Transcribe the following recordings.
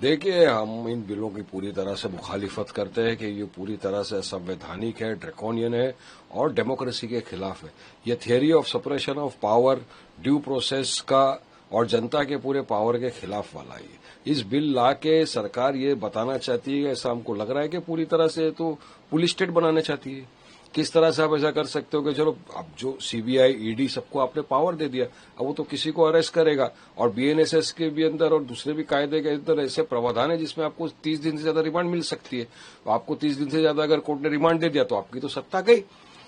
देखिए, हम इन बिलों की पूरी तरह से मुखालिफत करते हैं कि ये पूरी तरह से असंवैधानिक है, ड्रैकोनियन है और डेमोक्रेसी के खिलाफ है। ये theory of separation of power, due process का और जनता के पूरे पावर के खिलाफ वाला है। इस बिल ला के सरकार ये बताना चाहती है, ऐसा हमको लग रहा है कि पूरी तरह से तो पुलिस स्टेट बनाना चाहती है। किस तरह से आप ऐसा कर सकते हो कि चलो अब जो सीबीआई, ईडी सबको आपने पावर दे दिया, अब वो तो किसी को अरेस्ट करेगा और बीएनएसएस के भी अंदर और दूसरे भी कायदे के अंदर ऐसे प्रावधान है जिसमें आपको 30 दिन से ज्यादा रिमांड मिल सकती है। तो आपको 30 दिन से ज्यादा अगर कोर्ट ने रिमांड दे दिया तो आपकी तो सत्ता गई।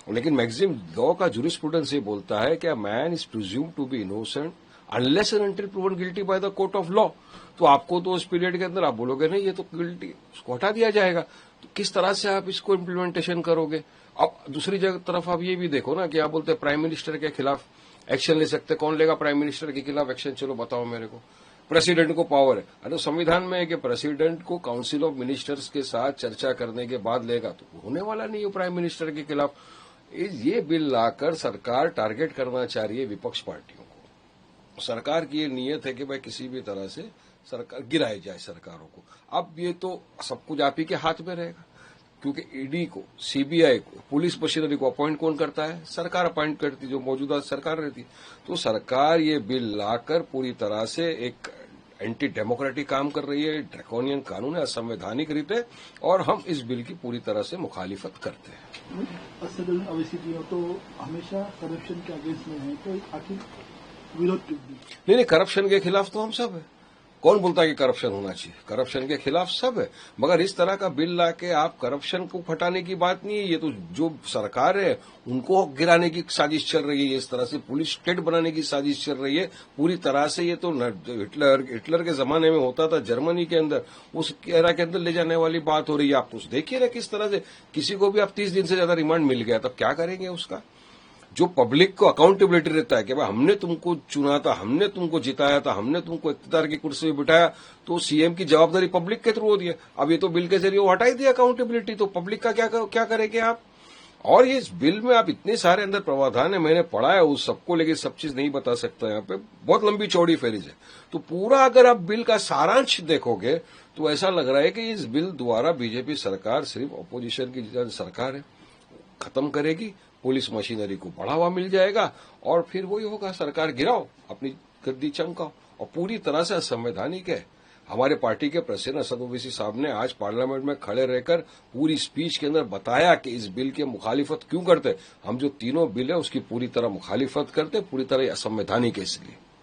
लेकिन मैक्सिमम लॉ का जूरिस्प्रूडेंस ये बोलता है कि a man is presumed to be innocent unless and until proven guilty by the court of law. तो आपको तो उस पीरियड के अंदर आप बोलोगे नहीं ये तो गिल्टी, उसको हटा दिया जाएगा। तो किस तरह से आप इसको इम्प्लीमेंटेशन करोगे? अब दूसरी तरफ आप ये भी देखो ना कि आप बोलते हैं प्राइम मिनिस्टर के खिलाफ एक्शन ले सकते, कौन लेगा प्राइम मिनिस्टर के खिलाफ एक्शन? चलो बताओ मेरे को। प्रेसिडेंट को पावर है, अरे संविधान में है कि प्रेसिडेंट को काउंसिल ऑफ मिनिस्टर्स के साथ चर्चा करने के बाद लेगा, तो होने वाला नहीं है प्राइम मिनिस्टर के खिलाफ। ये बिल लाकर सरकार टारगेट करना चाह रही है विपक्ष पार्टियों को। सरकार की ये नीयत है कि भाई किसी भी तरह से सरकार गिराई जाए सरकारों को। अब ये तो सब कुछ आप ही के हाथ में रहेगा, क्योंकि ईडी को, सीबीआई को, पुलिस मशीनरी को अपॉइंट कौन करता है? सरकार अपॉइंट करती, जो मौजूदा सरकार रहती। तो सरकार ये बिल लाकर पूरी तरह से एक एंटी डेमोक्रेटिक काम कर रही है, ड्रैकोनियन कानून है, असंवैधानिक रीत है, और हम इस बिल की पूरी तरह से मुखालिफत करते हैं। सदन अवैध तो हमेशा करप्शन के अगेंस्ट में है, तो आखिर विरोध क्यों? नहीं, करप्शन के खिलाफ तो हम सब है। कौन बोलता है कि करप्शन होना चाहिए? करप्शन के खिलाफ सब है, मगर इस तरह का बिल लाके आप करप्शन को हटाने की बात नहीं है। ये तो जो सरकार है उनको गिराने की साजिश चल रही है, इस तरह से पुलिस स्टेट बनाने की साजिश चल रही है पूरी तरह से। ये तो हिटलर के जमाने में होता था जर्मनी के अंदर, उस एरा के अंदर ले जाने वाली बात हो रही है। आप तो देखिए ना किस तरह से किसी को भी आप 30 दिन से ज्यादा रिमांड मिल गया, तब क्या करेंगे उसका? जो पब्लिक को अकाउंटेबिलिटी रहता है कि भाई हमने तुमको चुना था, हमने तुमको जिताया था, हमने तुमको इख्तियार की कुर्सी पे बिठाया, तो सीएम की जवाबदारी पब्लिक के थ्रू होती है। अब ये तो बिल के जरिए वो हटा ही दिया अकाउंटेबिलिटी, तो पब्लिक का क्या करेंगे आप? और ये इस बिल में आप इतने सारे अंदर प्रावधान है, मैंने पढ़ा है उस सबको, लेकिन सब चीज नहीं बता सकता यहाँ पे, बहुत लंबी चौड़ी फैरिज है। तो पूरा अगर आप बिल का सारांश देखोगे तो ऐसा लग रहा है कि इस बिल द्वारा बीजेपी सरकार सिर्फ अपोजिशन की सरकार है, खत्म करेगी, पुलिस मशीनरी को बढ़ावा मिल जाएगा और फिर वही होगा, सरकार गिराओ, अपनी गद्दी चमकाओ, और पूरी तरह से असंवैधानिक है। हमारे पार्टी के प्रेसिडेंट असद ओवैसी साहब ने आज पार्लियामेंट में खड़े रहकर पूरी स्पीच के अंदर बताया कि इस बिल की मुखालिफत क्यों करते। हम जो तीनों बिल है उसकी पूरी तरह मुखालिफत करते, पूरी तरह असंवैधानिक है इसलिए।